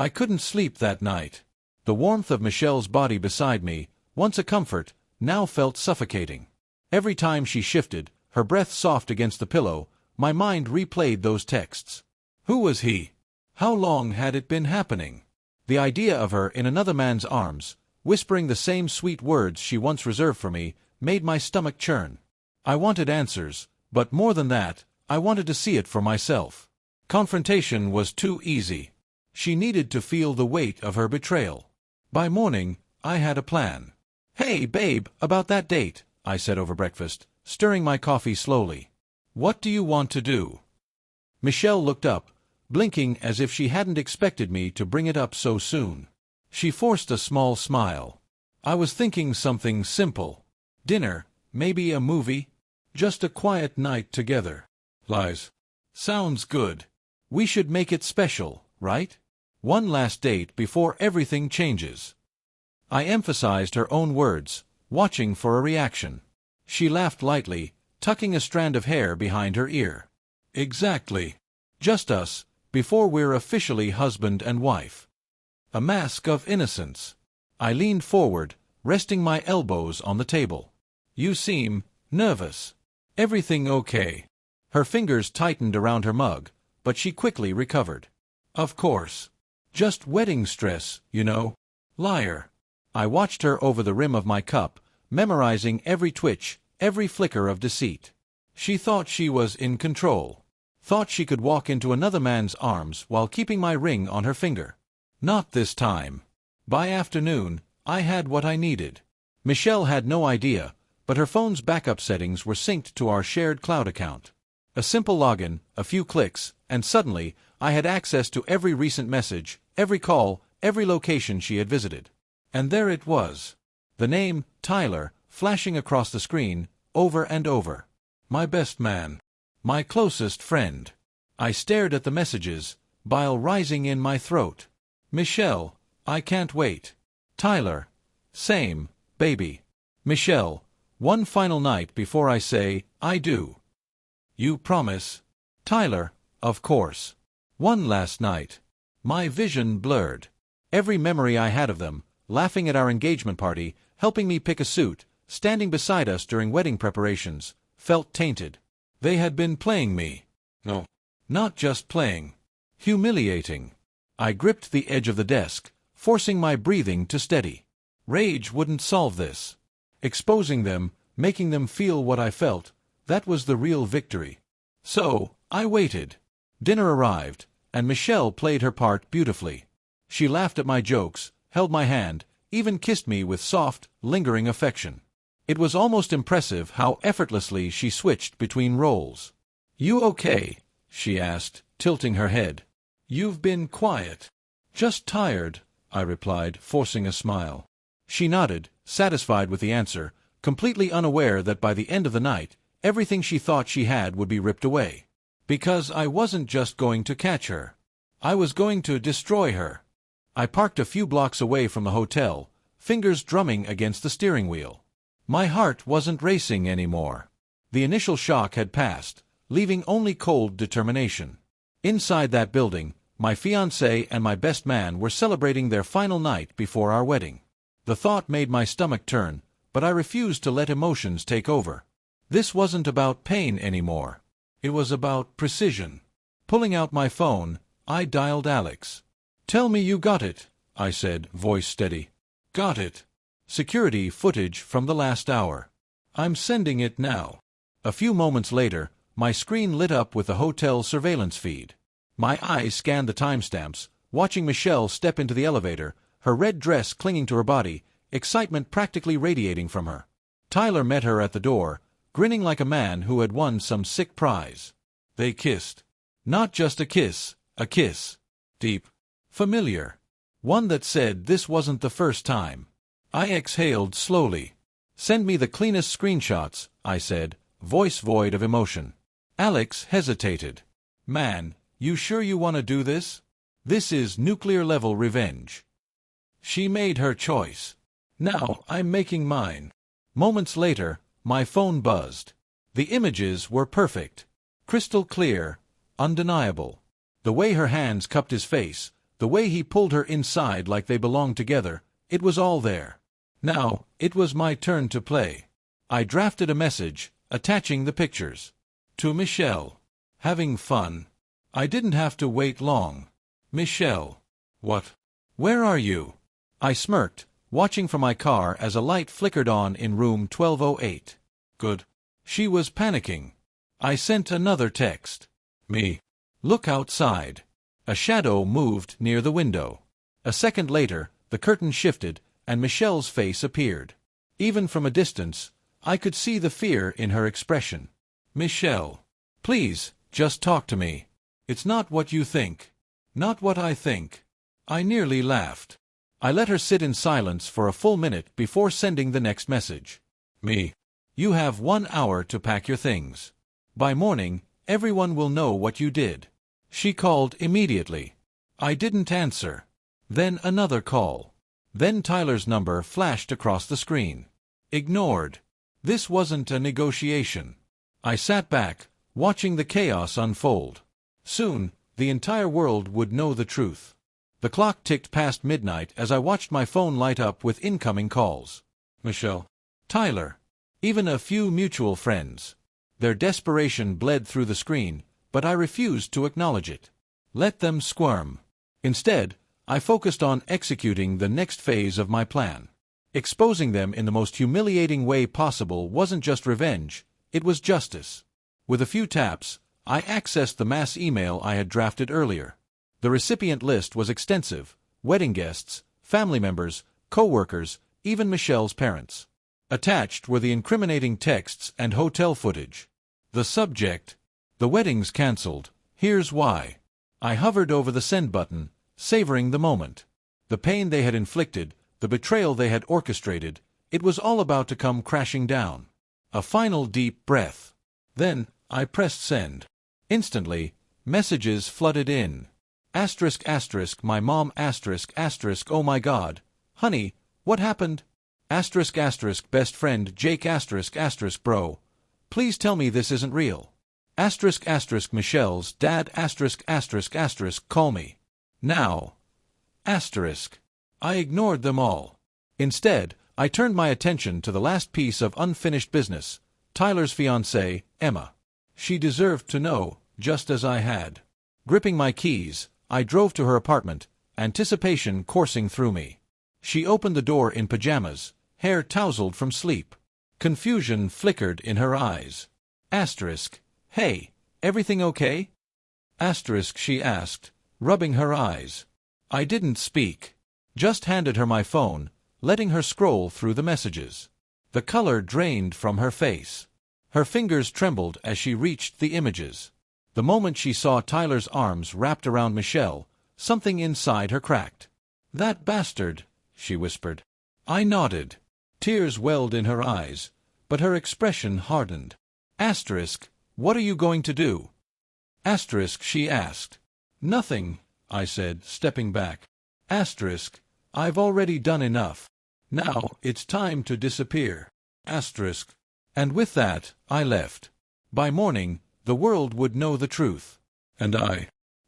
I couldn't sleep that night. The warmth of Michelle's body beside me, once a comfort, now felt suffocating. Every time she shifted, her breath soft against the pillow, my mind replayed those texts. Who was he? How long had it been happening? The idea of her in another man's arms, whispering the same sweet words she once reserved for me, made my stomach churn. I wanted answers, but more than that, I wanted to see it for myself. Confrontation was too easy. She needed to feel the weight of her betrayal. By morning, I had a plan. "Hey, babe, about that date," I said over breakfast, stirring my coffee slowly. "What do you want to do?" Michelle looked up, blinking as if she hadn't expected me to bring it up so soon. She forced a small smile. "I was thinking something simple. Dinner, maybe a movie? Just a quiet night together." "Lies. Sounds good. We should make it special, right? One last date before everything changes." I emphasized her own words, watching for a reaction. She laughed lightly, tucking a strand of hair behind her ear. "Exactly. Just us, before we're officially husband and wife." A mask of innocence. I leaned forward, resting my elbows on the table. "You seem nervous. Everything okay?" Her fingers tightened around her mug, but she quickly recovered. "Of course. Just wedding stress, you know." "Liar." I watched her over the rim of my cup, memorizing every twitch, every flicker of deceit. She thought she was in control. Thought she could walk into another man's arms while keeping my ring on her finger. Not this time. By afternoon, I had what I needed. Michelle had no idea, but her phone's backup settings were synced to our shared cloud account. A simple login, a few clicks, and suddenly, I had access to every recent message, every call, every location she had visited. And there it was. The name, Tyler, flashing across the screen, over and over. My best man. My closest friend. I stared at the messages, bile rising in my throat. "Michelle, I can't wait." Tyler. "Same, baby." Michelle. "One final night before I say, I do." "You promise?" Tyler. "Of course." One last night. My vision blurred. Every memory I had of them, laughing at our engagement party, helping me pick a suit, standing beside us during wedding preparations, felt tainted. They had been playing me. No. Not just playing. Humiliating. I gripped the edge of the desk, forcing my breathing to steady. Rage wouldn't solve this. Exposing them, making them feel what I felt, that was the real victory. So, I waited. Dinner arrived, and Michelle played her part beautifully. She laughed at my jokes, held my hand, even kissed me with soft, lingering affection. It was almost impressive how effortlessly she switched between roles. "You okay?" she asked, tilting her head. "You've been quiet." "Just tired," I replied, forcing a smile. She nodded, satisfied with the answer, completely unaware that by the end of the night, everything she thought she had would be ripped away. Because I wasn't just going to catch her. I was going to destroy her. I parked a few blocks away from the hotel, fingers drumming against the steering wheel. My heart wasn't racing anymore. The initial shock had passed, leaving only cold determination. Inside that building, my fiancé and my best man were celebrating their final night before our wedding. The thought made my stomach turn, but I refused to let emotions take over. This wasn't about pain anymore. It was about precision. Pulling out my phone, I dialed Alex. "Tell me you got it," I said, voice steady. "Got it. Security footage from the last hour. I'm sending it now." A few moments later, my screen lit up with the hotel surveillance feed. My eyes scanned the timestamps, watching Michelle step into the elevator, her red dress clinging to her body, excitement practically radiating from her. Tyler met her at the door, grinning like a man who had won some sick prize. They kissed. Not just a kiss. Deep. Familiar. One that said this wasn't the first time. I exhaled slowly. "Send me the cleanest screenshots," I said, voice void of emotion. Alex hesitated. "Man, you sure you want to do this? This is nuclear-level revenge." She made her choice. Now I'm making mine. Moments later, my phone buzzed. The images were perfect. Crystal clear, undeniable. The way her hands cupped his face, The way he pulled her inside like they belonged together, it was all there. Now, it was my turn to play. I drafted a message, attaching the pictures. To Michelle. Having fun. I didn't have to wait long. Michelle. What? Where are you? I smirked, watching from my car as a light flickered on in room 1208. Good. She was panicking. I sent another text. Me. Look outside. A shadow moved near the window. A second later, the curtain shifted, and Michelle's face appeared. Even from a distance, I could see the fear in her expression. Michelle. Please, just talk to me. It's not what you think. Not what I think. I nearly laughed. I let her sit in silence for a full minute before sending the next message. Me. You have 1 hour to pack your things. By morning, everyone will know what you did. She called immediately. I didn't answer. Then another call. Then Tyler's number flashed across the screen. Ignored. This wasn't a negotiation. I sat back, watching the chaos unfold. Soon, the entire world would know the truth. The clock ticked past midnight as I watched my phone light up with incoming calls. Michelle. Tyler. Even a few mutual friends. Their desperation bled through the screen, but I refused to acknowledge it. Let them squirm. Instead, I focused on executing the next phase of my plan. Exposing them in the most humiliating way possible wasn't just revenge, it was justice. With a few taps, I accessed the mass email I had drafted earlier. The recipient list was extensive: wedding guests, family members, co-workers, even Michelle's parents. Attached were the incriminating texts and hotel footage. The subject: the wedding's cancelled, here's why. I hovered over the send button, savoring the moment. The pain they had inflicted, the betrayal they had orchestrated, it was all about to come crashing down. A final deep breath. Then, I pressed send. Instantly, messages flooded in. My mom, oh my god. Honey, what happened? Best friend Jake, bro. Please tell me this isn't real. Michelle's dad, call me. Now. I ignored them all. Instead, I turned my attention to the last piece of unfinished business, Tyler's fiancée, Emma. She deserved to know, just as I had. Gripping my keys, I drove to her apartment, anticipation coursing through me. She opened the door in pajamas, hair tousled from sleep. Confusion flickered in her eyes. Hey, everything okay? She asked, rubbing her eyes. I didn't speak. Just handed her my phone, letting her scroll through the messages. The color drained from her face. Her fingers trembled as she reached the images. The moment she saw Tyler's arms wrapped around Michelle, something inside her cracked. That bastard, she whispered. I nodded. Tears welled in her eyes, but her expression hardened. What are you going to do? She asked. Nothing, I said, stepping back. I've already done enough. Now it's time to disappear. And with that, I left. By morning, the world would know the truth. And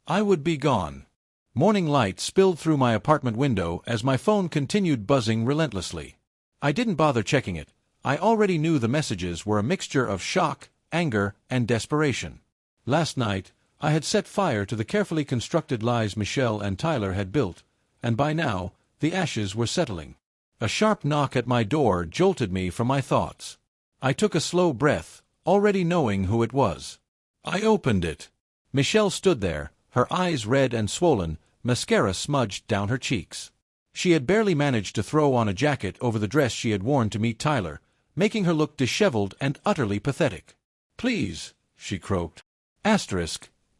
I would be gone. Morning light spilled through my apartment window as my phone continued buzzing relentlessly. I didn't bother checking it. I already knew the messages were a mixture of shock, anger, and desperation. Last night, I had set fire to the carefully constructed lies Michelle and Tyler had built, and by now, the ashes were settling. A sharp knock at my door jolted me from my thoughts. I took a slow breath, already knowing who it was. I opened it. Michelle stood there, her eyes red and swollen, mascara smudged down her cheeks. She had barely managed to throw on a jacket over the dress she had worn to meet Tyler, making her look disheveled and utterly pathetic. Please, she croaked.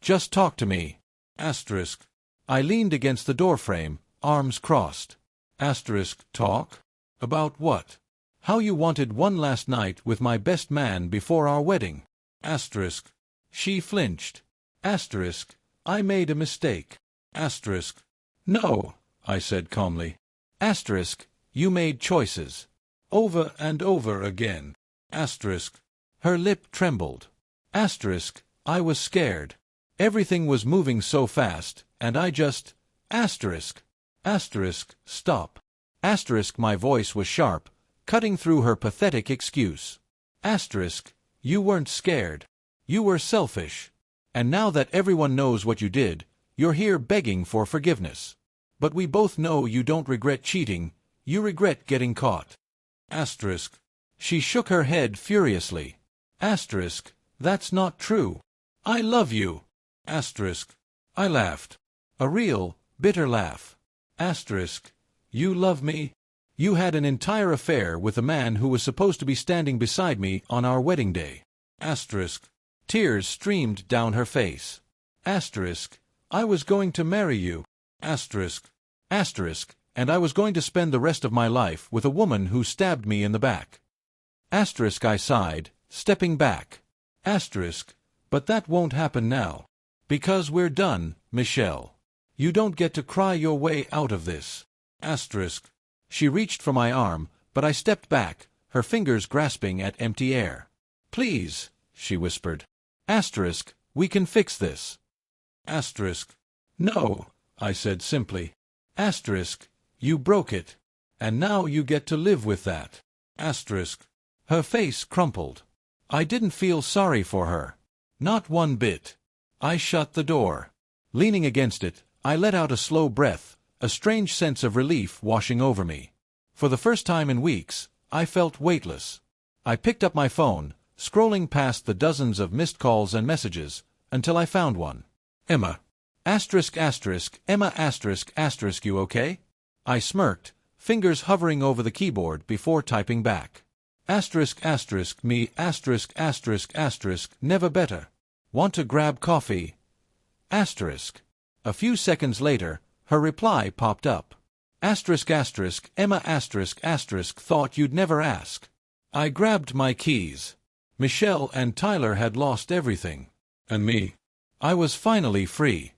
Just talk to me. I leaned against the doorframe, arms crossed. Talk? About what? How you wanted one last night with my best man before our wedding. She flinched. I made a mistake. No, I said calmly. You made choices. Over and over again. Her lip trembled. I was scared. Everything was moving so fast, and I Asterisk. Asterisk, stop. Asterisk, my voice was sharp, cutting through her pathetic excuse. Asterisk, you weren't scared. You were selfish. And now that everyone knows what you did, you're here begging for forgiveness. But we both know you don't regret cheating, you regret getting caught. Asterisk. She shook her head furiously. Asterisk, that's not true. I love you. Asterisk. I laughed. A real, bitter laugh. Asterisk. You love me? You had an entire affair with a man who was supposed to be standing beside me on our wedding day. Asterisk. Tears streamed down her face. Asterisk. I was going to marry you. Asterisk. Asterisk. And I was going to spend the rest of my life with a woman who stabbed me in the back. Asterisk, I sighed, stepping back. Asterisk. But that won't happen now. Because we're done, Michelle. You don't get to cry your way out of this. Asterisk. She reached for my arm, but I stepped back, her fingers grasping at empty air. Please, she whispered. Asterisk, we can fix this. Asterisk. No, I said simply. Asterisk, you broke it. And now you get to live with that. Asterisk. Her face crumpled. I didn't feel sorry for her. Not one bit. I shut the door. Leaning against it, I let out a slow breath, a strange sense of relief washing over me. For the first time in weeks, I felt weightless. I picked up my phone, scrolling past the dozens of missed calls and messages, until I found one. Emma. Asterisk, asterisk, Emma, asterisk, asterisk, you okay? I smirked, fingers hovering over the keyboard before typing back. Asterisk, asterisk, me, asterisk, asterisk, asterisk, never better. Want to grab coffee? Asterisk. A few seconds later, her reply popped up. Asterisk, asterisk, Emma, asterisk, asterisk, thought you'd never ask. I grabbed my keys. Michelle and Tyler had lost everything. And me. I was finally free.